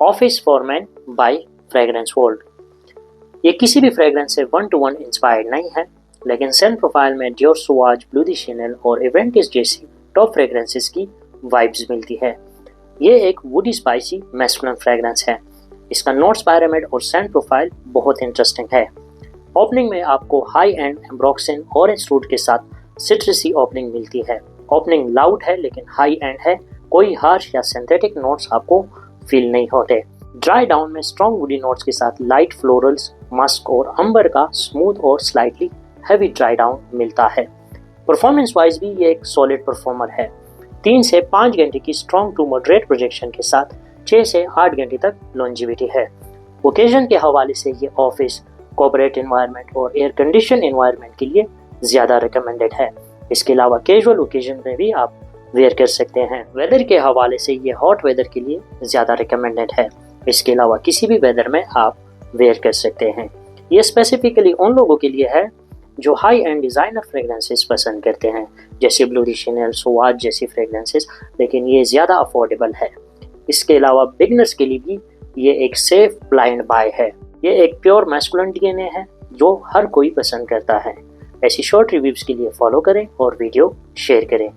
Office for man by fragrance world. ये किसी भी फ्रेग्रेंस से 1-to-1 इंस्पायर्ड नहीं है, लेकिन सेंट प्रोफाइल में डियोर सुआज, ब्लू दी शैनेल और इवेंटिस जैसी टॉप फ्रेग्रेंसेस की वाइब्स मिलती है। ये एक वुडी स्पाइसी मैस्कुलिन फ्रेग्रेंस है। इसका नोट्स, पायरामिड और सेंट प्रोफाइल बहुत इंटरेस्टिंग है। ओपनिंग में आपको हाई एंड एम्ब्रोक्सिन ऑरेंज फ्रूट के साथ सिट्रसी ओपनिंग मिलती है। ओपनिंग लाउड है लेकिन हाई एंड है, कोई हार्श या सिंथेटिक नोट्स आपको फील नहीं होते। ड्राई डाउन में स्ट्रॉन्ग वुडी नोट्स के साथ लाइट फ्लोरल्स, मस्क और अंबर का स्मूथ और स्लाइटली हैवी ड्राई डाउन मिलता है। परफॉर्मेंस वाइज भी ये एक सॉलिड परफॉर्मर है। 3 से 5 घंटे की स्ट्रॉन्ग टू मॉडरेट प्रोजेक्शन के साथ 6 से 8 घंटे तक लॉन्जिविटी है। ओकेजन के हवाले से ये ऑफिस, कॉर्पोरेट एनवायरनमेंट और एयर कंडीशन एनवायरनमेंट के लिए ज़्यादा रिकमेंडेड है। इसके अलावा कैजुअल ओकेजन में भी आप वेयर कर सकते हैं। वेदर के हवाले से ये हॉट वेदर के लिए ज़्यादा रिकमेंडेड है। इसके अलावा किसी भी वेदर में आप वेयर कर सकते हैं। ये स्पेसिफिकली उन लोगों के लिए है जो हाई एंड डिज़ाइनर फ्रेग्रेंसेस पसंद करते हैं, जैसे ब्लू दी शैनेल, सुआज जैसी फ्रेग्रेंसेस, लेकिन ये ज़्यादा अफोर्डेबल है। इसके अलावा बिगनर्स के लिए भी ये एक सेफ ब्लाइंड बाय है। ये एक प्योर मैस्कुलिन डीएनए है जो हर कोई पसंद करता है। ऐसी शॉर्ट रिव्यूज़ के लिए फॉलो करें और वीडियो शेयर करें।